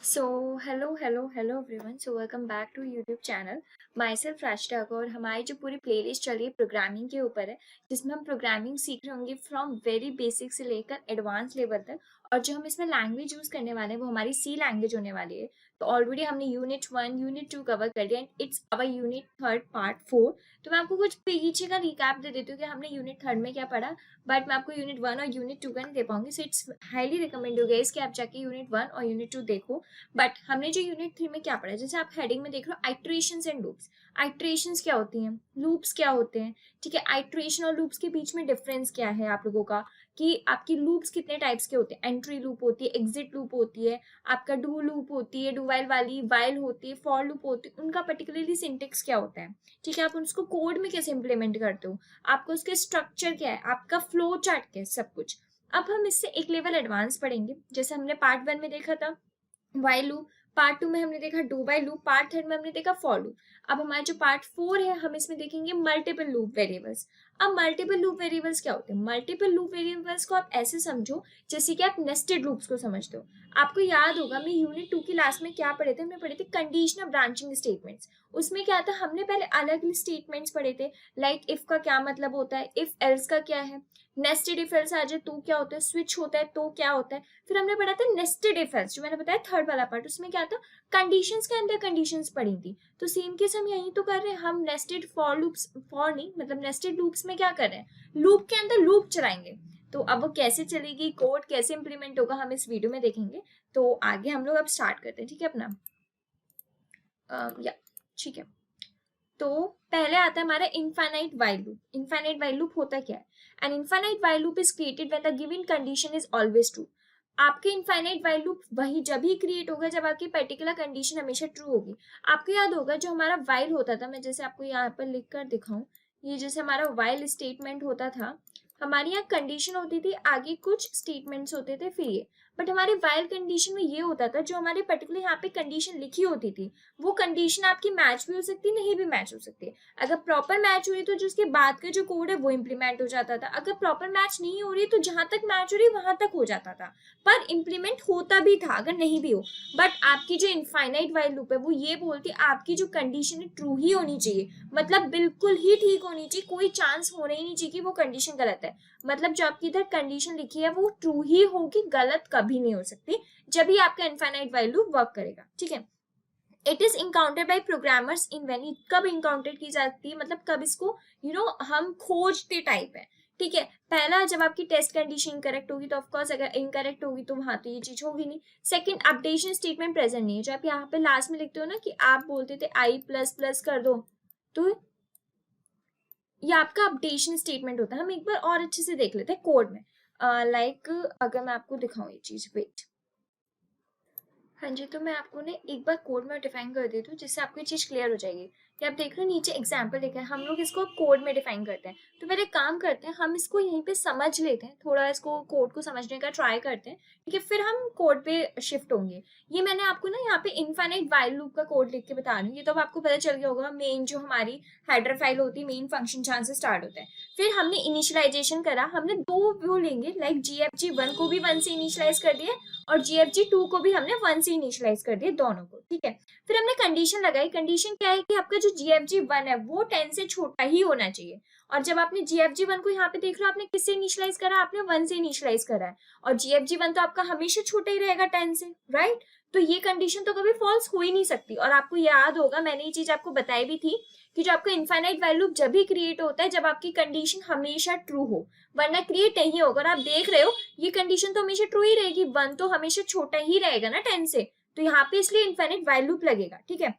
Hello everyone. Welcome back to YouTube channel. Myself Rashika और हमारी जो पूरी प्लेलिस्ट चल रही है प्रोग्रामिंग के ऊपर है, जिसमें हम प्रोग्रामिंग सीख रहे होंगे फ्रॉम वेरी बेसिक से लेकर एडवांस लेवल तक। और जो हम इसमें लैंग्वेज यूज करने वाले हैं वो हमारी सी लैंग्वेज होने वाली है। तो ऑलरेडी हमने यूनिट 1 यूनिट 2 कवर कर लिया and it's our unit 3 part 4। तो मैं आपको कुछ पीछे का रिकैप दे देती हूँ कि हमने यूनिट 3 में क्या पढ़ा, बट मैं आपको यूनिट 1 और यूनिट 2 का नहीं दे पाऊंगी। सो इट्स हाईली रिकमेंड हो गया कि आप जाके यूनिट 1 और यूनिट 2 देखो। बट हमने जो यूनिट 3 में क्या पढ़ा, जैसे आप हेडिंग में देख रहे हो आइट्रेशंस एंड लूप्स। आइट्रेशंस क्या होती हैं, लूप्स क्या होते हैं, ठीक है। आइट्रेशन और लूप्स के बीच में डिफरेंस क्या है आप लोगों का, कि आपकी लूप्स कितने टाइप्स के होते हैं। एंट्री लूप होती है, एग्जिट लूप होती है, आपका डू लूप होती है, डू वाइल वाली वाइल होती है, फॉर लूप होती है। उनका पर्टिकुलरली सिंटेक्स क्या होता है, ठीक है। आप उसको कोड में कैसे इंप्लीमेंट करते हो, आपको उसके स्ट्रक्चर क्या है, आपका फ्लो चार्ट क्या है, सब कुछ। अब हम इससे एक लेवल एडवांस पढ़ेंगे। जैसे हमने पार्ट 1 में देखा था वाइल लूप, पार्ट 2 में हमने देखा डू वाइल लूप, पार्ट 3 में हमने देखा फॉर लूप। अब हमारा जो पार्ट 4 है हम इसमें देखेंगे मल्टीपल लूप वेरिएबल्स। अब मल्टीपल लूप वेरिएबल्स क्या होते हैं, मल्टीपल लूप वेरिएबल्स को आप ऐसे समझो जैसे कि आप नेस्टेड लूप्स को समझते हो। आपको याद होगा मैं यूनिट 2 की लास्ट में क्या पढ़े थे, हमने पढ़े थे कंडीशनल ब्रांचिंग स्टेटमेंट्स। उसमें क्या था, हमने पहले अलग स्टेटमेंट्स पढ़े थे, लाइक इफ का क्या मतलब होता है, इफ एल्स का क्या है, नेस्टेड इफ एल्स आ जाए तो क्या होता है, स्विच होता है तो क्या होता है। फिर हमने पढ़ा था नेस्टेड इफ एल्स, जो मैंने बताया थर्ड वाला पार्ट, उसमें क्या था, कंडीशंस के अंदर कंडीशंस पढ़ी थी। तो सेम केस हम यही तो कर रहे हैं, हम नेस्टेड फॉर लूप्स, फॉर नहीं मतलब नेस्टेड लूप्स में क्या कर रहे हैं, लूप के अंदर लूप चलाएंगे। तो अब वो कैसे चलेगी, कोड कैसे इंप्लीमेंट होगा, हम इस वीडियो में देखेंगे। तो आगे हम लोग अब स्टार्ट करते हैं, ठीक है अपना या ठीक है। तो पहले आता है हमारा infinite while loop. Infinite while loop होता क्या है, an infinite while loop is created when the given condition is always true. आपके इनफाइनाइट वाइल लूप वही जब ही क्रिएट होगा जब आपकी पर्टिकुलर कंडीशन हमेशा ट्रू होगी। आपको याद होगा जो हमारा वाइल होता था, मैं जैसे आपको यहाँ पर लिख कर दिखाऊं, ये जैसे हमारा वाइल स्टेटमेंट होता था, हमारी यहाँ कंडीशन होती थी, आगे कुछ स्टेटमेंट्स होते थे, फिर ये। बट हमारे वाइल कंडीशन में ये होता था, जो हमारे पर्टिकुलर यहाँ पे कंडीशन लिखी होती थी वो कंडीशन आपकी मैच भी हो सकती, नहीं भी मैच हो सकती। अगर प्रॉपर मैच हुई तो जो उसके बाद का जो कोड है वो इम्प्लीमेंट हो जाता था, अगर प्रॉपर मैच नहीं हो रही तो जहां तक मैच हो रही वहां तक हो जाता था, पर इम्प्लीमेंट होता भी था अगर नहीं भी हो। बट आपकी जो इनफाइनाइट वाइल लूप है वो ये बोलती है आपकी जो कंडीशन है ट्रू ही होनी चाहिए, मतलब बिल्कुल ही ठीक होनी चाहिए, कोई चांस होना ही नहीं चाहिए कि वो कंडीशन गलत है। मतलब जो आपकी इधर कंडीशन लिखी है वो ट्रू ही होगी, गलत कभी नहीं हो सकती, जब भी आपका इनफाइनाइट वाइल लूप वर्क करेगा, ठीक है। इट इज इंकाउंटेड बाई प्रोग्रामर्स इन वैनी, कब इंकाउंटर की जाती है, मतलब कब इसको हम खोजते टाइप है, ठीक है। पहला, जब आपकी टेस्ट कंडीशन करेक्ट होगी तो ऑफकोर्स, अगर इनकरेक्ट होगी तो वहां तो ये चीज होगी नहीं। सेकंड, अपडेशन स्टेटमेंट प्रेजेंट नहीं है, जो आप यहाँ पे लास्ट में लिखते हो ना कि आप बोलते थे आई प्लस प्लस कर दो, तो ये आपका अपडेशन स्टेटमेंट होता है। हम एक बार और अच्छे से देख लेते हैं कोड में, लाइक अगर मैं आपको दिखाऊं ये चीज, वेट, हाँ जी, तो मैं आपको ने एक बार कोड में डिफाइन कर देती हूँ जिससे आपको ये चीज क्लियर हो जाएगी। कि आप देख रहे हो नीचे एग्जाम्पल लिखा है, हम लोग इसको कोड में डिफाइन करते हैं। तो पहले काम करते हैं, हम इसको यहीं पे समझ लेते हैं, थोड़ा इसको कोड को समझने का ट्राई करते हैं, ठीक है, फिर हम कोड पे शिफ्ट होंगे। ये मैंने आपको ना यहाँ पे इनफाइनाइट वाइल लूप का कोड लिख के बता रही हूँ, ये तो अब आपको पता चल गया होगा। मेन जो हमारी हेडर फाइल होती है, मेन फंक्शन जहाँ से स्टार्ट होता है। फिर हमने इनिशियलाइजेशन करा, हमने दो वो लेंगे, लाइक GFG1 को भी 1 से इनिशियलाइज कर दिया और GFG2 को भी हमने 1 से इनिशियलाइज कर दिया, दोनों को, ठीक है। फिर हमने कंडीशन लगाई, कंडीशन क्या है कि आपका जो GFG1 है वो 10 से छोटा ही होना चाहिए। और जब आपने GFG1 को यहाँ पे देख रहे हो, आपने किससे इनिशियलाइज करा, आपने 1 से इनिशियलाइज करा है, और GFG1 तो आपका हमेशा छोटा ही रहेगा 10 से, राइट। तो ये कंडीशन तो कभी फॉल्स हो ही नहीं सकती। और आपको याद होगा मैंने ये चीज आपको बताई भी थी कि जो आपका इनफाइनाइट वाइल लूप जब भी क्रिएट होता है जब आपकी कंडीशन हमेशा ट्रू हो, वरना क्रिएट नहीं होगा। और आप देख रहे हो ये कंडीशन तो हमेशा ट्रू ही रहेगी, 1 तो हमेशा छोटा ही रहेगा ना 10 से, तो यहाँ पे इसलिए इनफाइनाइट वाइल लूप लगेगा, ठीक है।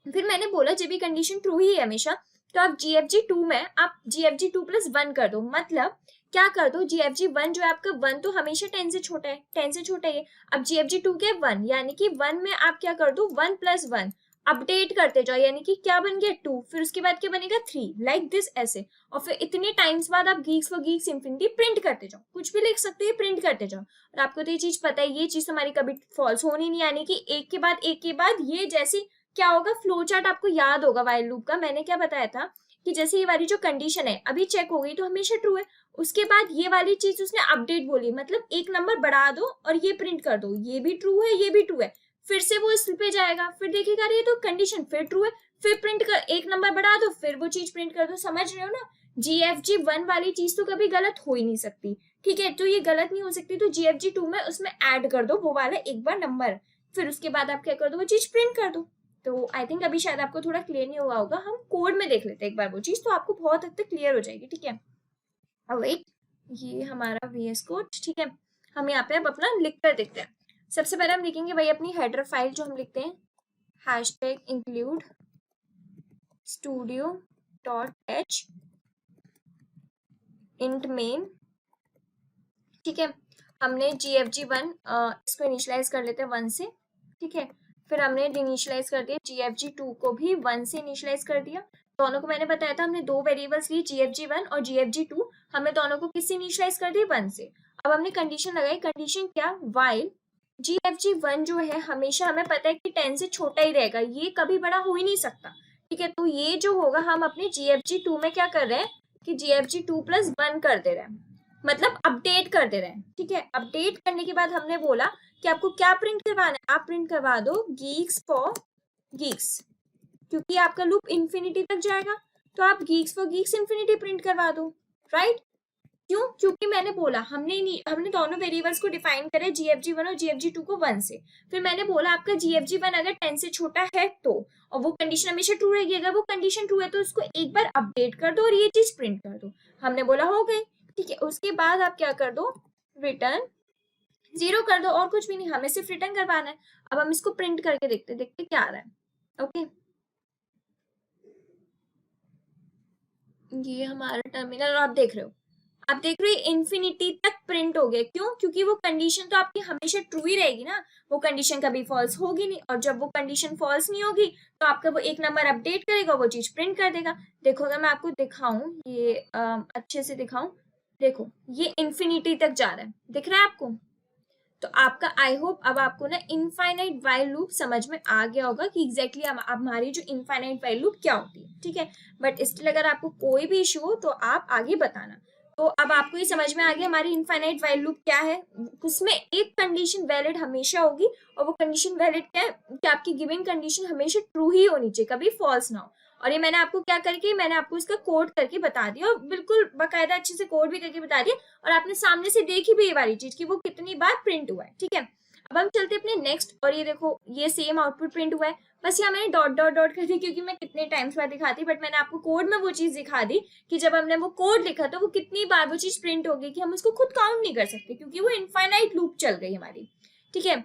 फिर मैंने बोला जब भी कंडीशन ट्रू ही है हमेशा, तो आप GFG2 में आप GFG2+1 कर दो, मतलब क्या कर दो, GFG1 जो है आपका 1 तो हमेशा 10 से छोटा है, 10 से छोटा है, अब GFG2 के 1, यानी कि 1 में आप क्या कर दो, 1+1 अपडेट करते जाओ, यानी कि क्या बन गया 2, फिर उसके बाद क्या बनेगा 3, लाइक दिस ऐसे। और फिर इतने टाइम्स बाद आप Geeks for Geeks infinity print करते जाओ, कुछ भी लिख सकते हो, प्रिंट करते जाओ। और आपको तो ये चीज पता है, ये चीज हमारी कभी फॉल्स होनी नहीं, यानी कि एक के बाद ये जैसी क्या होगा, फ्लो चार्ट आपको याद होगा वाइल लूप का, मैंने क्या बताया था कि जैसे ये वाली जो कंडीशन है अभी चेक हो गई तो हमेशा ट्रू है, उसके बाद ये वाली चीज उसने अपडेट बोली, मतलब एक नंबर बढ़ा दो और ये प्रिंट कर दो, ये भी ट्रू है ये भी ट्रू है, फिर से वो इस पे जाएगा, फिर देखेगा अरे ये तो कंडीशन फिर ट्रू है, फिर प्रिंट कर, एक नंबर बढ़ा दो, फिर वो चीज प्रिंट कर दो। समझ रहे हो ना? GFG1 वाली चीज तो कभी गलत हो ही नहीं सकती, ठीक है? तो ये गलत नहीं हो सकती, तो GFG2 में उसमें ऐड कर दो वो वाला एक बार नंबर, फिर उसके बाद आप क्या कर दो, वो चीज प्रिंट कर दो। तो आई थिंक अभी शायद आपको थोड़ा क्लियर नहीं हुआ होगा, हम कोड में देख लेते हैं एक बार वो चीज, तो आपको बहुत हद तक क्लियर हो जाएगी, ठीक है? अब वेट, ये हमारा VS कोड, ठीक है? हम यहाँ पे अब अपना लिख कर देखते हैं। सबसे पहले हम लिखेंगे भाई अपनी हेडर फाइल जो हम लिखते हैं, #include studio.h int main, ठीक है? हमने GFG1 इसको इनिशियलाइज कर लेते हैं 1 से, ठीक है? फिर हमने इनिशियलाइज कर दिया GFG2 को भी 1 से इनिशियलाइज कर दिया। दोनों को मैंने बताया था, हमने दो वेरिएबल्स लिए GFG1 और GFG2, हमने दोनों को किससे इनिशियलाइज कर दिया, 1 से। अब हमने कंडीशन लगाई, कंडीशन क्या, व्हाइल GFG1 जो है हमेशा हमें पता है कि 10 से छोटा ही रहेगा, ये कभी बड़ा हो ही नहीं सकता, ठीक है? तो ये जो होगा हम अपने GFG2 में क्या कर रहे हैं कि GFG2+1 कर दे रहे हैं, मतलब अपडेट कर दे रहे हैं, ठीक है? अपडेट करने के बाद हमने बोला कि आपको क्या प्रिंट करवाना है, आप प्रिंट करवा दो geeks for geeks, क्योंकि आपका लूप इंफिनिटी तक जाएगा, तो आप geeks for geeks infinity print करवा दो, राइट? क्यों? क्योंकि मैंने बोला हमने दोनों वेरिएबल्स को डिफाइन करे, GFG1 और GFG2 को 1 से। फिर मैंने बोला आपका GFG1 अगर 10 से छोटा है तो, और वो कंडीशन हमेशा ट्रू रहेगी, अगर वो कंडीशन ट्रू है तो उसको एक बार अपडेट कर दो और ये चीज प्रिंट कर दो। हमने बोला हो गई, ठीक है? उसके बाद आप क्या कर दो, रिटर्न 0 कर दो, और कुछ भी नहीं, हमें सिर्फ रिटर्न करवाना है। अब हम इसको प्रिंट करके देखते क्या आ रहा है। ओके, ये हमारा टर्मिनल, और आप देख रहे हो इंफिनिटी तक प्रिंट हो गया। क्यों? क्योंकि वो कंडीशन तो आपकी हमेशा ट्रू ही रहेगी ना, वो कंडीशन कभी फॉल्स होगी नहीं, और जब वो कंडीशन फॉल्स नहीं होगी तो आपका वो एक नंबर अपडेट करेगा, वो चीज प्रिंट कर देगा। देखो अगर मैं आपको दिखाऊं, ये अच्छे से दिखाऊं, देखो ये इंफिनिटी तक जा रहा है, दिख रहा है आपको? तो आपका आई होप अब आपको ना इनफाइनाइट वाइल लूप समझ में आ गया होगा कि एग्जैक्टली हमारी जो इनफाइनाइट वाइल लूप क्या होती है, ठीक है? बट स्टिल अगर आपको कोई भी इशू हो तो आप आगे बताना। तो अब आपको ये समझ में आ गया हमारी इनफाइनाइट वाइल लूप क्या है, उसमें एक कंडीशन वैलिड हमेशा होगी, और वो कंडीशन वैलिड क्या है कि आपकी गिवन कंडीशन हमेशा ट्रू ही होनी चाहिए, कभी फॉल्स ना हो। और ये मैंने आपको क्या करके, मैंने आपको इसका कोड करके बता दिया, और बिल्कुल बाकायदा अच्छे से कोड भी करके बता दिया, और आपने सामने से देखी भी ये वाली चीज कि वो कितनी बार प्रिंट हुआ है, ठीक है? अब हम चलते अपने नेक्स्ट, और ये देखो ये सेम आउटपुट प्रिंट हुआ है, बस यहाँ मैंने डॉट डॉट डॉट कर दी क्योंकि मैं कितने टाइम्स बाद दिखाती, बट मैंने आपको कोड में वो चीज दिखा दी कि जब हमने वो कोड लिखा तो वो कितनी बार वो चीज प्रिंट हो गई कि हम उसको खुद काउंट नहीं कर सकते, क्योंकि वो इनफाइनाइट लूप चल गई हमारी, ठीक है?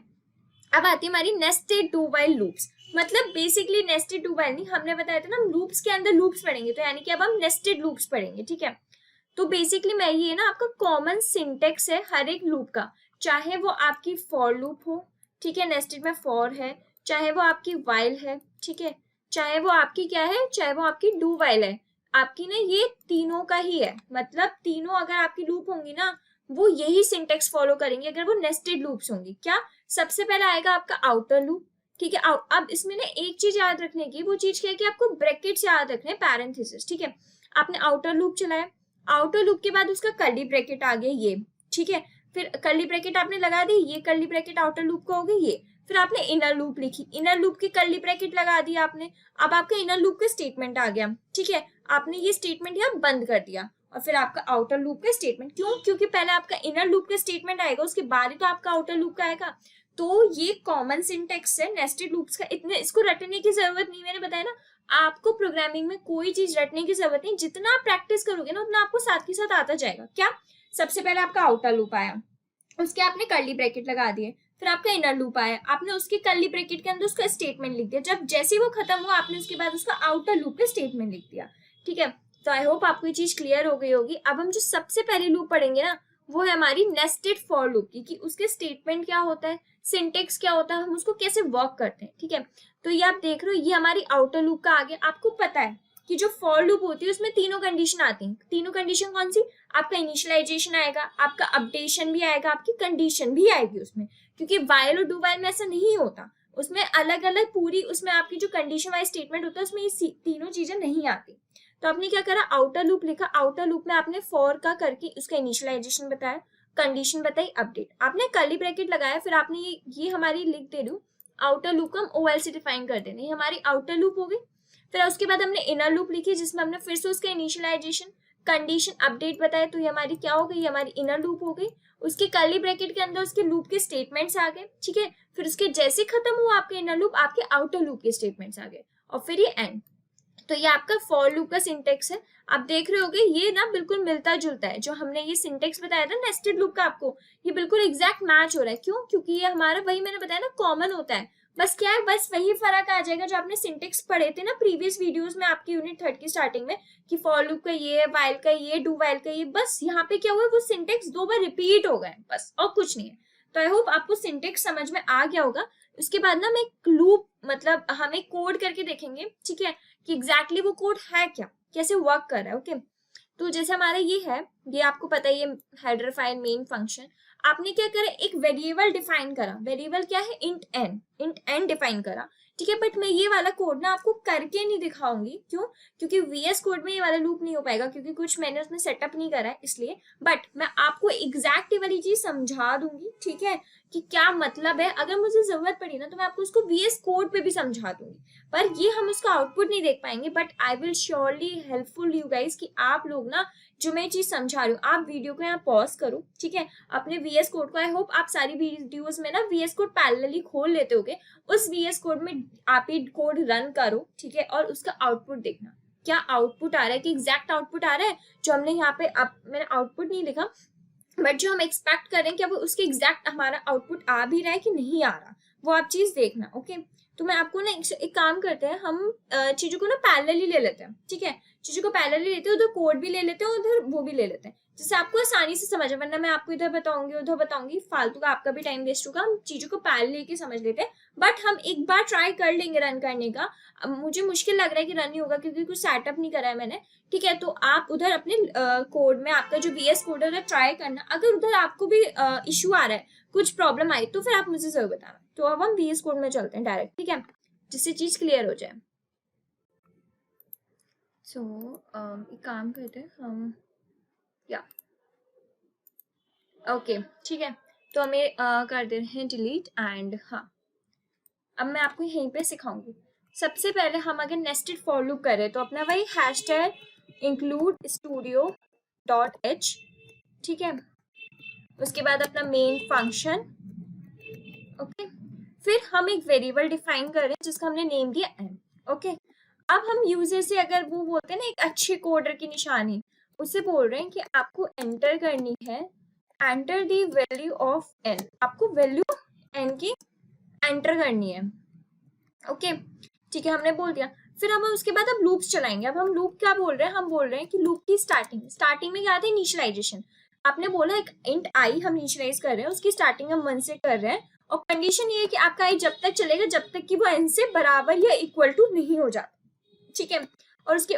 अब आती है हमारी नेस्टेड डू वाइल लूप्स, मतलब बेसिकली नेस्टेड डू वाइल नहीं, हमने बताया था ना हम लूप्स के अंदर लूप्स पढ़ेंगे, तो यानी कि अब हम नेस्टेड लूप्स पढ़ेंगे, ठीक है? तो बेसिकली मैं ये ना आपका कॉमन सिंटेक्स है हर एक लूप का, चाहे वो आपकी फॉर लूप हो, ठीक है? नेस्टेड में फॉर है, चाहे वो आपकी वाइल है, ठीक है? चाहे वो आपकी क्या है, चाहे वो आपकी डू वाइल है, आपकी ना ये तीनों का ही है, मतलब तीनों अगर आपकी लूप होंगी ना वो यही सिंटेक्स फॉलो करेंगे अगर वो नेस्टेड लूप्स होंगी। क्या? सबसे पहले आएगा आपका आउटर लूप, ठीक है? अब इसमें ना एक चीज याद रखने की, वो चीज क्या है कि आपको ब्रैकेट्स याद रखने, पैरेंथेसिस, ठीक है? आपने आउटर लूप चलाया, आउटर लूप के बाद उसका कर्ली ब्रैकेट आ गया ये, ठीक है? फिर कर्ली ब्रैकेट आपने लगा दी, ये कर्ली ब्रैकेट आउटर लूप का हो गई ये, फिर आपने इनर लूप लिखी, इनर लूप की कर्ली ब्रैकेट लगा दी आपने, अब आपका इनर लूप का स्टेटमेंट आ गया, ठीक है? आपने ये स्टेटमेंट यहाँ बंद कर दिया, और फिर आपका आउटर लूप का स्टेटमेंट। क्यों? क्योंकि पहले आपका इनर लूप का स्टेटमेंट आएगा, उसके बाद ही तो आपका आउटर लूप का आएगा। तो ये कॉमन सिंटेक्स है नेस्टेड लूप्स का, इतने इसको रटने की जरूरत नहीं, मैंने बताया ना आपको प्रोग्रामिंग में कोई चीज रटने की जरूरत नहीं, जितना आप प्रैक्टिस करोगे ना उतना आपको साथ के साथ आता जाएगा। क्या? सबसे पहले आपका आउटर लूप आया, उसके आपने कर्ली ब्रैकेट लगा दिए, फिर आपका इनर लूप आया, आपने उसके कर्ली ब्रैकेट के अंदर उसका स्टेटमेंट लिख दिया, जब जैसे वो खत्म हुआ आपने उसके बाद उसका आउटर लूप का स्टेटमेंट लिख दिया, ठीक है? तो आई होप आपको ये चीज क्लियर हो गई होगी। अब हम जो सबसे पहले लूप पढ़ेंगे ना वो है हमारी नेस्टेड फॉर लूप की, कि उसके स्टेटमेंट क्या होता है, सिंटेक्स क्या होता है, हम उसको कैसे वर्क करते हैं, ठीक है? तो ये आप देख रहे हो ये हमारी आउटर लूप का आ गया। आपको पता है कि जो फॉर लूप होती है उसमें तीनों कंडीशन आती हैं, तीनों कंडीशन कौन सी? आपका इनिशियलाइजेशन आएगा, आपका अपडेशन भी आएगा, आपकी कंडीशन भी आएगी उसमें, क्योंकि वाइल और डू वाइल में ऐसा नहीं होता, उसमें अलग अलग पूरी उसमें आपकी जो कंडीशन वाइज स्टेटमेंट होता है उसमें ये तीनों चीजें नहीं आती। तो आपने क्या करा, आउटर लूप लिखा, आउटर लूप में आपने फॉर का करके उसका इनिशियलाइजेशन बताया, कंडीशन बताई, अपडेट, आपने कर्ली ब्रैकेट लगाया, फिर आपने ये हमारी लिख दे दू आउटर लूप को हम OL से डिफाइन कर देंगे, ये हमारी आउटर लूप हो गई। फिर उसके बाद हमने इनर लूप लिखी जिसमें हमने फिर से उसका इनिशियलाइजेशन कंडीशन अपडेट बताया, तो ये हमारी क्या हो गई, ये हमारी इनर लूप हो गई। उसके कर्ली ब्रैकेट के अंदर उसके लूप के स्टेटमेंट्स आ गए, ठीक है। फिर उसके जैसे खत्म हुआ आपके इनर लूप, आपके आउटर लूप के स्टेटमेंट्स आ गए, और फिर ये एंड। तो ये आपका फॉर लूप का सिंटेक्स है। आप देख रहे होगे ये ना बिल्कुल मिलता जुलता है, जो हमने ये सिंटेक्स बताया था नेस्टेड लूप का, आपको ये बिल्कुल एग्जैक्ट मैच हो रहा है। क्यों? क्योंकि ये हमारा, वही मैंने बताया ना, कॉमन होता है। बस क्या है, बस वही फर्क आ जाएगा जो आपने सिंटेक्स पढ़े थे ना प्रीवियस वीडियोस में आपकी यूनिट 3 की स्टार्टिंग में, कि फॉर लूप का ये, वाइल का ये, डू वाइल का ये, बस यहाँ पे क्या हुआ, वो सिंटेक्स 2 बार रिपीट हो गए, बस, और कुछ नहीं है। तो आई होप आपको सिंटेक्स समझ में आ गया होगा। उसके बाद ना मैं एक लूप, मतलब हम एक कोड करके देखेंगे, ठीक है, कि एग्जैक्टली वो कोड है क्या, कैसे वर्क कर रहा है। ओके, तो जैसे हमारा ये है, ये आपको पता है, ये हेडर फाइल मेन फंक्शन, आपने क्या करा, एक वेरिएबल डिफाइन करा। वेरिएबल क्या है, इंट एन डिफाइन करा, ठीक है। बट मैं ये वाला कोड ना आपको करके नहीं दिखाऊंगी, क्यों? क्योंकि VS कोड में ये वाला लूप नहीं हो पाएगा, क्योंकि कुछ मैंने उसमें सेटअप नहीं करा है इसलिए। बट मैं आपको एग्जैक्ट वाली चीज समझा दूंगी, ठीक है, कि क्या मतलब है। अगर मुझे जरूरत पड़ी ना तो मैं आपको उसको VS कोड पे भी समझा दूंगी, पर ये हम उसका आउटपुट नहीं देख पाएंगे। But I will surely helpful you guys, कि आप लोग ना जो मैं चीज समझा रही हूँ, आप वीडियो को यहाँ पॉज करो, ठीक है, अपने VS कोड को, आई होप आप सारी वीडियोस में ना VS कोड पैरेलली खोल लेते होगे, उस VS कोड में आप ये कोड रन करो, ठीक है, और उसका आउटपुट देखना क्या आउटपुट आ रहा है, कि एग्जैक्ट आउटपुट आ रहा है जो हमने यहाँ पे, अब मैंने आउटपुट नहीं लिखा, बट जो हम एक्सपेक्ट कर रहे हैं, क्या वो उसके एग्जैक्ट हमारा आउटपुट आ भी रहा है कि नहीं आ रहा, वो आप चीज देखना। ओके, तो मैं आपको ना एक काम करते हैं, हम चीजों को ना पैरेलली ले लेते हैं, ठीक है, चीजों को पैरेलली लेते हैं, उधर कोड भी ले लेते हैं, उधर वो भी ले लेते हैं, जिससे आपको आसानी से समझ, वरना मैं आपको इधर बताऊंगी उधर बताऊंगी, फालतू का आपका भी टाइम वेस्ट होगा। हम चीजों को पैरेलल लेके समझ लेते हैं, बट हम एक बार ट्राई कर लेंगे रन करने का। अब मुझे मुश्किल लग रहा है कि रन नहीं होगा, क्योंकि कुछ सेटअप नहीं करा है मैंने, ठीक है। तो आप उधर अपने कोड में आपका जो VS कोड है उधर ट्राई करना, अगर उधर आपको भी इशू आ रहा है, कुछ प्रॉब्लम आई, तो फिर आप मुझे जरूर बताना। तो अब हम VS कोड में चलते हैं डायरेक्ट, ठीक है, जिससे चीज क्लियर हो जाए। सो एक काम करते हैं हम, या ओके, ठीक है, तो हमें कर दे रहे हैं डिलीट एंड, हाँ, अब मैं आपको यहीं पे सिखाऊंगी। सबसे पहले हम अगर नेस्टेड फॉर लूप करें तो अपना वही hashtag include studio dot H, ठीक है, उसके बाद अपना मेन फंक्शन, ओके, फिर हम एक वेरिएबल डिफाइन कर रहे हैं जिसका हमने नेम दिया एन, ओके। अब हम यूजर से, अगर वो बोलते हैं ना एक अच्छे कोडर की निशानी, उससे बोल रहे हैं कि आपको एंटर करनी है, enter the value of N, आपको वैल्यू एन की एंटर करनी है, ओके, ठीक है, हमने बोल दिया। फिर हम उसके बाद अब लूप्स चलाएंगे। अब हम लूप क्या बोल रहे हैं, हम बोल रहे हैं कि लूप की स्टार्टिंग में क्या आता है, इनिशियलाइजेशन। आपने बोला एक इंट आई हम इनिशियलाइज कर रहे हैं, उसकी स्टार्टिंग हम 1 से कर रहे हैं, और कंडीशन ये है कि आपका आई जब तक चलेगा जब तक कि वो n से बराबर या इक्वल टू नहीं हो जाता, ठीक है। और उसके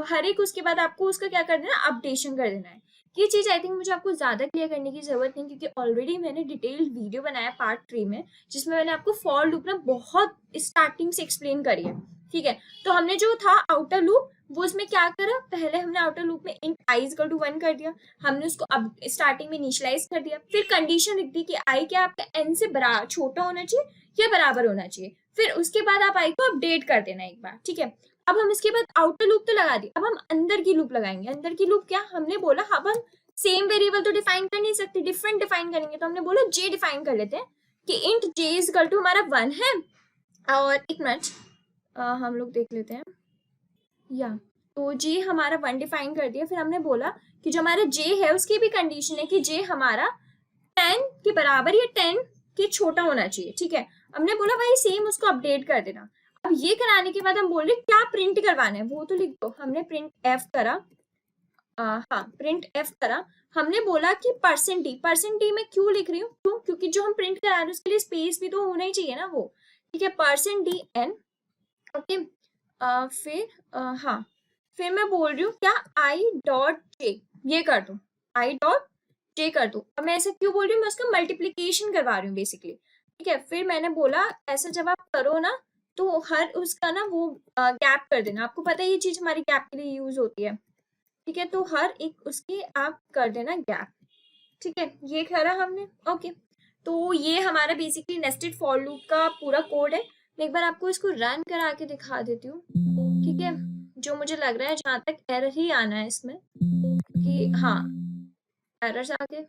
हर एक उसके बाद आपको उसका क्या कर देना, अपडेशन कर देना है। ये चीज आई थिंक मुझे आपको ज्यादा क्लियर करने की जरूरत नहीं, क्योंकि ऑलरेडी मैंने डिटेल्ड वीडियो बनाया पार्ट 3 में, जिसमें मैंने आपको फॉर लूप ना बहुत स्टार्टिंग से एक्सप्लेन करी है, ठीक है। तो हमने जो था आउटर लूप, वो उसमें क्या करा, पहले हमने आउटर लूप में int i is equal to 1 कर दिया, हमने उसको अब स्टार्टिंग में इनिशियलाइज कर दिया, फिर कंडीशन लिख दी कि आई क्या आपका n से बड़ा छोटा होना चाहिए या बराबर होना चाहिए, फिर उसके बाद आप आई को अपडेट कर देना एक बार, ठीक है। अब हम इसके बाद आउटर लूप तो लगा दी, अब हम अंदर की लूप लगाएंगे। अंदर की लूप क्या, हमने बोला अब हम सेम वेरिएबल तो डिफाइन कर नहीं सकते, डिफरेंट डिफाइन करेंगे, तो हमने बोला जे डिफाइन कर लेते हैं कि int J is equal to हमारा 1 है, और एक मिनट हम लोग देख लेते हैं, या तो जे हमारा 1 डिफाइन कर दिया। फिर हमने बोला कि जो हमारा जे है उसकी भी कंडीशन है कि जे हमारा 10 के बराबर या 10 के छोटा होना चाहिए, ठीक है। हमने बोला भाई सेम उसको अपडेट कर देना। अब ये कराने के बाद हम बोल रहे क्या प्रिंट करवाना है वो तो लिख दो। हमने प्रिंट एफ करा, हाँ प्रिंट एफ करा। हमने बोला कि परसेंट डी में क्यों लिख रही हूँ, क्यों, क्योंकि जो हम प्रिंट करा रहे हैं उसके लिए स्पेस भी तो होना ही चाहिए ना वो, ठीक है, %dn, ओके। फिर हाँ, फिर मैं बोल रही हूँ क्या i.j ये कर दो, i.j कर दो। अब मैं ऐसा क्यों बोल रही हूँ, मैं उसका मल्टीप्लीकेशन करवा रही हूँ बेसिकली, ठीक है। फिर मैंने बोला ऐसा जब आप करो ना तो हर उसका ना वो गैप कर देना, आपको पता है ये चीज हमारी गैप के लिए यूज होती है, ठीक है। तो हर एक उसकी आप कर देना गैप, ठीक है, ये करा हमने, ओके। तो ये हमारा बेसिकली नेस्टेड फॉर लूप का पूरा कोड है। मैं एक बार आपको इसको रन करा के दिखा देती हूँ, ठीक है। जो मुझे लग रहा है जहां तक एरर ही आना है इसमें कि हाँ एरर्स आ गए।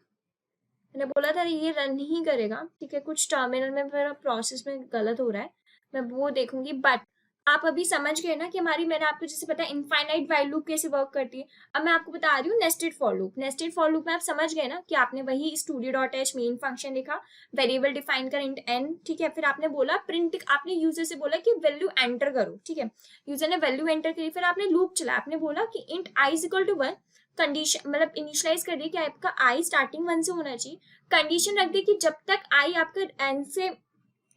मैंने बोला था ये रन नहीं करेगा, ठीक है, कुछ टर्मिनल में मेरा प्रोसेस में गलत हो रहा है, मैं वो देखूंगी। बट आप अभी समझ गए ना कि हमारी, मैंने आपको जैसे पता है इनफाइनाइट व्हाइल लूप कैसे वर्क करती है। अब मैं आपको बता रही हूँ nested for loop. Nested for loop में आप समझ गए ना कि आपने वही studio dot H main function लिखा, वेरिएबल डिफाइन कर इंट एन, ठीक है। फिर आपने बोला प्रिंट, आपने यूजर से बोला कि वैल्यू एंटर करो, ठीक है। यूजर ने वैल्यू एंटर करी, फिर आपने लूप चला, आपने बोला कि int i is equal to 1, condition मतलब इनिशियलाइज कर दी कि आपका आई स्टार्टिंग 1 से होना चाहिए। कंडीशन रख दी कि जब तक आई आपका एन से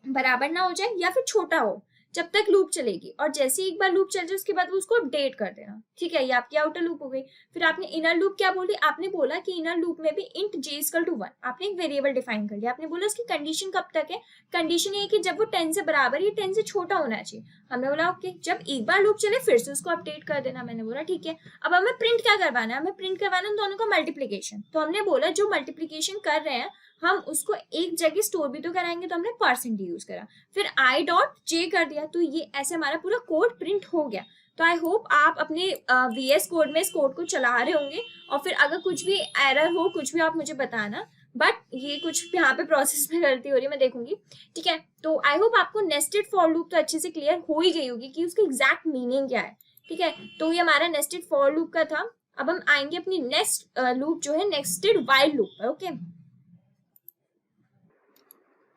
बराबर ना हो जाए या फिर छोटा हो, जब तक लूप चलेगी। और जैसे ही एक बार लूप चल जाए उसके बाद वो उसको अपडेट कर देना, ठीक है। ये आपकी आउटर लूप हो गई। फिर आपने इनर लूप क्या बोली, आपने बोला कि इनर लूप में भी इंट j इक्वल टू 1, आपने एक वेरिएबल डिफाइन कर लिया। आपने बोला उसकी कंडीशन कब तक है, कंडीशन ये है कि जब वो 10 से बराबर या 10 से छोटा होना चाहिए। हमने बोला ओके, जब एक बार लूप चले फिर से उसको अपडेट कर देना। मैंने बोला ठीक है। अब हमें प्रिंट क्या करवाना है, हमें प्रिंट करवाना है दोनों का मल्टीप्लीकेशन। तो हमने बोला जो मल्टीप्लीकेशन कर रहे हैं हम उसको एक जगह स्टोर भी तो कराएंगे, तो हमने परसेंट यूज करा, फिर आई डॉट जे कर दिया। तो ये ऐसे हमारा पूरा कोड प्रिंट हो गया। तो आई होप आप अपने VS कोड में इस कोड को चला रहे होंगे, और फिर अगर कुछ भी एरर हो, कुछ भी आप मुझे बताना। बट ये कुछ यहाँ पे प्रोसेस में गलती हो रही है, मैं देखूंगी, ठीक है। तो आई होप आपको नेस्टेड फॉर लूप तो अच्छे से क्लियर हो ही गई होगी कि उसकी एग्जैक्ट मीनिंग क्या है, ठीक है। तो ये हमारा नेस्टेड फॉर लूप का था। अब हम आएंगे अपनी नेक्स्ट लूप जो है नेस्टेड व्हाइल लूप पर, ओके।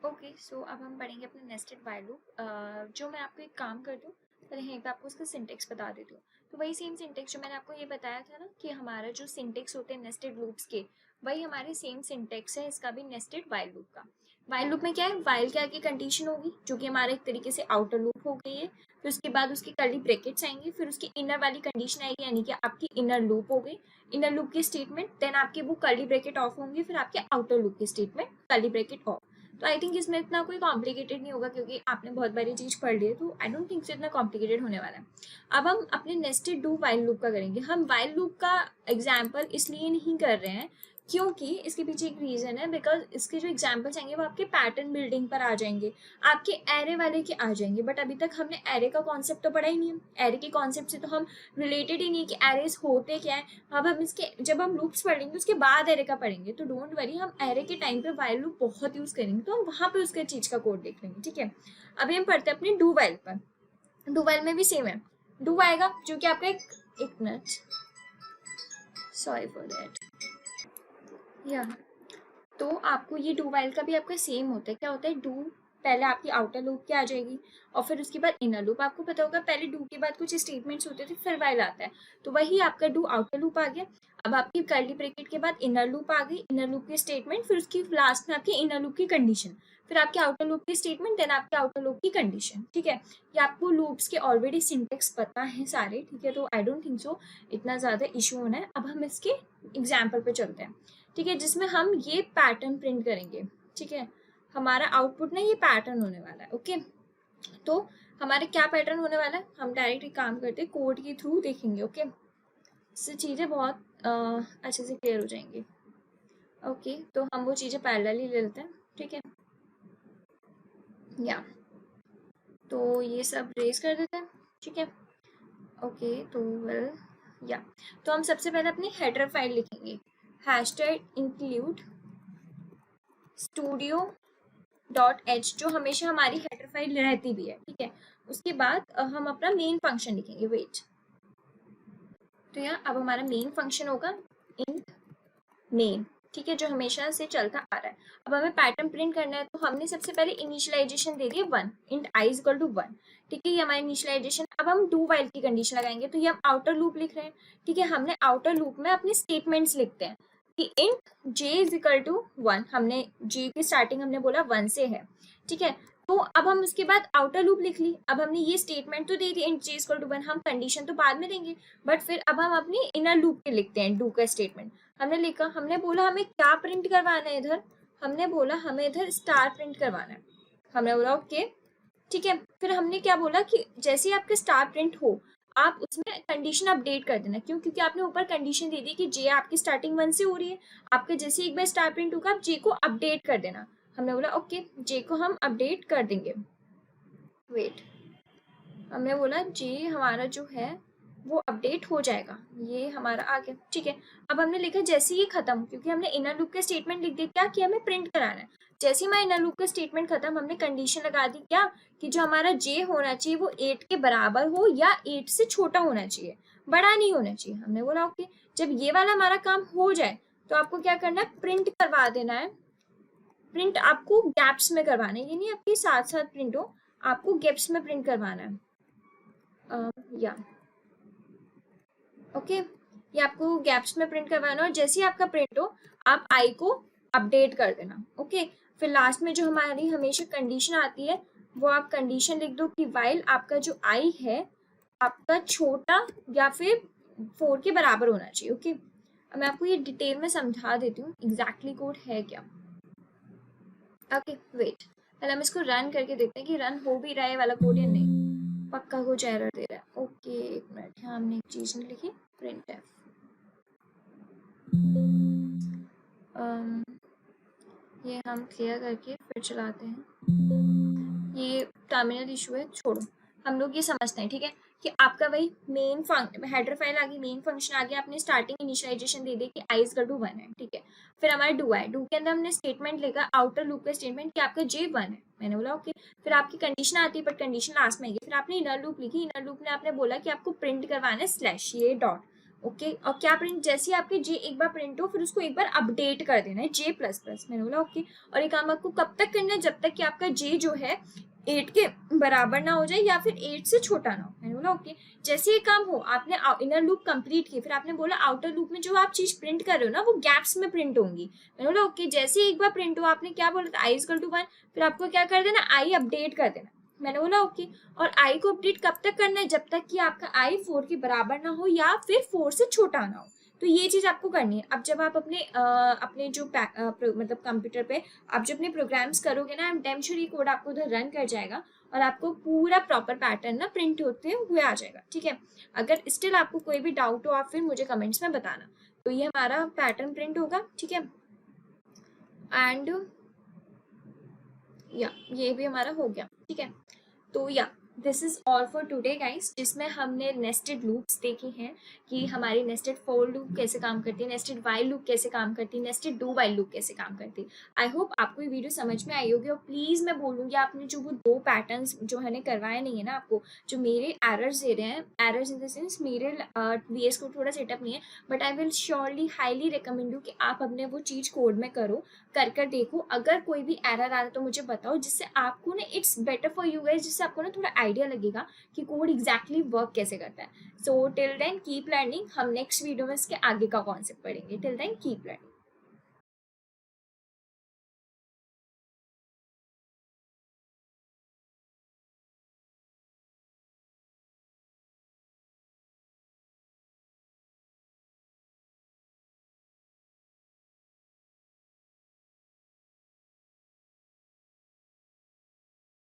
ओके सो अब हम पढ़ेंगे अपने नेस्टेड व्हाइल लूप। जो मैं आपको एक काम कर दूँ, पहले यहीं पे आपको उसका सिंटेक्स बता देती हूँ। तो वही सेम सिंटेक्स जो मैंने आपको ये बताया था ना कि हमारा जो सिंटेक्स होते हैं नेस्टेड लूप्स के, वही हमारे सेम सिंटेक्स है इसका भी नेस्टेड व्हाइल लूप का। व्हाइल लूप में क्या है, व्हाइल के आगे कंडीशन होगी जो कि हमारा एक तरीके से आउटर लूप हो गई है। फिर उसके बाद उसकी कर्ली ब्रैकेट्स आएंगे, फिर उसकी इनर वाली कंडीशन आएगी, यानी कि आपकी इनर लूप हो गई। इनर लूप की स्टेटमेंट, देन आपके वो कर्ली ब्रैकेट ऑफ होंगे, फिर आपके आउटर लूप की स्टेटमेंट कर्ली ब्रैकेट ऑफ। तो आई थिंक इसमें इतना कोई कॉम्प्लिकेटेड नहीं होगा क्योंकि आपने बहुत बारी चीज पढ़ ली है, तो आई डोंट थिंक से इतना कॉम्प्लिकेटेड होने वाला है। अब हम अपने नेस्टेड डू व्हाइल लूप का करेंगे। हम व्हाइल लूप का एग्जाम्पल इसलिए नहीं कर रहे हैं क्योंकि इसके पीछे एक रीजन है, बिकॉज इसके जो एग्जाम्पल्स आएंगे वो आपके पैटर्न बिल्डिंग पर आ जाएंगे, आपके एरे वाले के आ जाएंगे। बट अभी तक हमने एरे का कॉन्सेप्ट तो पढ़ा ही नहीं है, एरे के कॉन्सेप्ट से तो हम रिलेटेड ही नहीं कि एरेस होते क्या है। अब हम इसके जब हम लूप्स पढ़ेंगे उसके बाद एरे का पढ़ेंगे, तो डोंट वरी, हम एरे के टाइम पे व्हाइल लूप बहुत यूज करेंगे, तो हम वहां पे उसके चीज का कोड देख लेंगे, ठीक है। अभी हम पढ़ते हैं अपने डू व्हाइल पर। डू व्हाइल में भी सेम है, डू आएगा जो कि आपका एक मिनट, सॉरी फॉर दैट, या तो आपको ये डू वाइल का भी आपका सेम होता है। क्या होता है, डू पहले आपकी आउटर लूप की आ जाएगी और फिर उसके बाद इनर लूप। आपको पता होगा पहले डू के बाद कुछ स्टेटमेंट्स होते थे फिर वाइल आता है, तो वही आपका डू आउटर लूप आ गया। अब आपकी कर्ली ब्रैकेट के बाद इनर लूप आ गई, इनर लूप की स्टेटमेंट, फिर उसकी लास्ट में आपकी इनर लूप की कंडीशन, फिर आपके आउटर लूप की स्टेटमेंट, देन आपके आउटर लूप की कंडीशन, ठीक है। ये आपको लूप्स के ऑलरेडी सिंटेक्स पता है सारे, ठीक है। तो आई डोंट थिंक सो इतना ज्यादा इशू होना है। अब हम इसके एग्जाम्पल पे चलते हैं, ठीक है, जिसमें हम ये पैटर्न प्रिंट करेंगे, ठीक है। हमारा आउटपुट ना ये पैटर्न होने वाला है, ओके। तो हमारे क्या पैटर्न होने वाला है, हम डायरेक्ट एक काम करते हैं कोड के थ्रू देखेंगे, ओके। इससे चीज़ें बहुत अच्छे से क्लियर हो जाएंगी, ओके। तो हम वो चीज़ें पैरेलली ले लेते हैं, ठीक है, या तो ये सब रेज कर देते हैं, ठीक है, ओके। तो वेल या तो हम सबसे पहले अपनी हेडर फाइल लिखेंगे, hashtag include studio dot H, जो हमेशा हमारी हेडर फाइल रहती भी है, ठीक है। उसके बाद हम अपना मेन फंक्शन लिखेंगे, वेट। तो यहाँ अब हमारा मेन फंक्शन होगा इंट मेन, ठीक है, जो हमेशा से चलता आ रहा है। अब हमें पैटर्न प्रिंट करना है, तो हमने सबसे पहले इनिशियलाइजेशन दे दिया 1, int i is equal to 1, ठीक है, ये हमारा इनिशियलाइजेशन। अब हम डू वाइल की कंडीशन लगाएंगे, तो ये हम आउटर लूप लिख रहे हैं, ठीक है। हमने आउटर लूप में अपने स्टेटमेंट्स लिखते हैं कि int J is equal to 1, हमने जे की स्टार्टिंग हमने बोला 1 से है, ठीक है। तो अब हम उसके बाद आउटर लूप लिख ली। अब हमने ये स्टेटमेंट तो दे दी int J is equal to 1, हम कंडीशन तो बाद में देंगे, बट फिर अब हम अपनी इनर लूप के लिखते हैं डू का स्टेटमेंट। हमने लिखा, हमने बोला हमें क्या प्रिंट करवाना है इधर, हमने बोला हमें इधर स्टार प्रिंट करवाना है, हमने बोला ओके, ठीक है। फिर हमने क्या बोला कि जैसे ही आपका स्टार प्रिंट हो आप उसमें कंडीशन अपडेट कर देना, क्यों, क्योंकि आपने ऊपर कंडीशन दे दी कि जे आपकी स्टार्टिंग 1 से हो रही है, आपका जैसे एक बार स्टार प्रिंट होगा आप जे को अपडेट कर देना। हमने बोला ओके जे को हम अपडेट कर देंगे। वेट, हमने बोला जे हमारा जो है वो अपडेट हो जाएगा, ये हमारा आ गया। ठीक है, अब हमने लिखा जैसे ही खत्म, क्योंकि हमने इनर लूप के स्टेटमेंट लिख दिया क्या कि हमें प्रिंट कराना है। जैसे ही हमारा इनर लूप का स्टेटमेंट खत्म, हमने कंडीशन लगा दी क्या कि जो हमारा जे होना चाहिए वो 8 के बराबर हो या 8 से छोटा होना चाहिए, बड़ा नहीं होना चाहिए। हमने बोला ओके, जब ये वाला हमारा काम हो जाए तो आपको क्या करना है, प्रिंट करवा देना है। प्रिंट आपको गैप्स में करवाना है, ये नहीं आपके साथ साथ प्रिंट हो, आपको गैप्स में प्रिंट करवाना है। या ओके, ये आपको गैप्स में प्रिंट करवाना, और जैसे ही आपका प्रिंट हो आप आई को अपडेट कर देना। ओके, फिर लास्ट में जो हमारी हमेशा कंडीशन आती है वो आप कंडीशन लिख दो कि वाइल आपका जो आई है आपका छोटा या फिर 4 के बराबर होना चाहिए। ओके, अब मैं आपको ये डिटेल में समझा देती हूँ एग्जैक्टली कोड है क्या। ओके वेट, पहले हम इसको रन करके देखते हैं कि रन हो भी रहा है वाला कोड या नहीं। पक्का कुछ एरर दे रहा है। ओके एक मिनट, यहाँ हमने एक चीज़ नहीं लिखी, प्रिंट एफ। ये हम क्लियर करके फिर चलाते हैं। ये टर्मिनल इशू है, छोड़ो, हम लोग ये समझते हैं। ठीक है, कि आपका वही मेन हेडर फाइल आ गई, मेन फंक्शन आ गया, आपने स्टार्टिंग इनिशियलाइजेशन दे दी कि आई इज इक्वल टू 1 है। ठीक है, फिर हमारा डू है, डू के अंदर हमने स्टेटमेंट लिखा आउटर लूप का स्टेटमेंट कि आपका जे 1 है। मैंने बोला ओके, फिर आपकी कंडीशन आती है बट कंडीशन लास्ट में आएगी। फिर आपने इनर लूप लिखी, इनर लूप में आपने बोला कि आपको प्रिंट करवाना है स्लैश ये डॉट। ओके, और क्या प्रिंट, जैसे आपके जे एक बार प्रिंट हो फिर उसको एक बार अपडेट कर देना है जे प्लस प्लस। मैंने बोला ओके, और ये काम आपको कब तक करना है, जब तक कि आपका जे जो है 8 के बराबर ना हो जाए या फिर 8 से छोटा ना हो। मैंने बोला ओके, जैसे ये काम हो आपने इनर लूप कंप्लीट की, फिर आपने बोला आउटर लूप में जो आप चीज प्रिंट कर रहे हो ना वो गैप्स में प्रिंट होंगी। मैंने बोला ओके, जैसे एक बार प्रिंट हो आपने क्या बोला था आई इक्वल टू 1, फिर आपको क्या कर देना आई अपडेट कर देना। मैंने बोला ओके, और आई को अपडेट कब तक करना है, जब तक कि आपका आई 4 के बराबर ना हो या फिर 4 से छोटा ना हो। तो ये चीज आपको करनी है। अब जब आप अपने जो मतलब कंप्यूटर पे आप जो अपने प्रोग्राम्स करोगे ना, डैम श्योर ये कोड आपको उधर रन कर जाएगा और आपको पूरा प्रॉपर पैटर्न ना प्रिंट होते हुए आ जाएगा। ठीक है, अगर स्टिल आपको कोई भी डाउट हो आप फिर मुझे कमेंट्स में बताना। तो ये हमारा पैटर्न प्रिंट होगा। ठीक है, एंड या ये भी हमारा हो गया। ठीक है, तो या this is all for today guys, जिसमें हमने नेस्टेड लूप्स देखी हैं कि हमारी नेस्टेड फॉर लूप कैसे काम करती है, नेस्टेड वाइल लूप कैसे काम करती है, नेस्टेड डू वाइल लूप कैसे काम करती है। आई होप आपको ये वीडियो समझ में आई होगी। और प्लीज़ मैं बोलूँगी आपने जो वो 2 पैटर्न्स जो मैंने करवाए नहीं है ना आपको, जो मेरे एरर्स दे रहे हैं, एरर्स इन द सेंस मेरे VS को थोड़ा सेटअप नहीं है, but I will surely highly recommend you कि आप अपने वो चीज़ कोड में करो, कर देखो। अगर कोई भी एरर आ रहा है तो मुझे बताओ, जिससे आपको ना it's better for you guys, जिससे आपको ना थोड़ा आइडिया लगेगा कि कोड एग्जैक्टली वर्क कैसे करता है। So till then keep learning, हम नेक्स्ट वीडियो में इसके आगे का कॉन्सेप्ट पढ़ेंगे। Till then keep learning.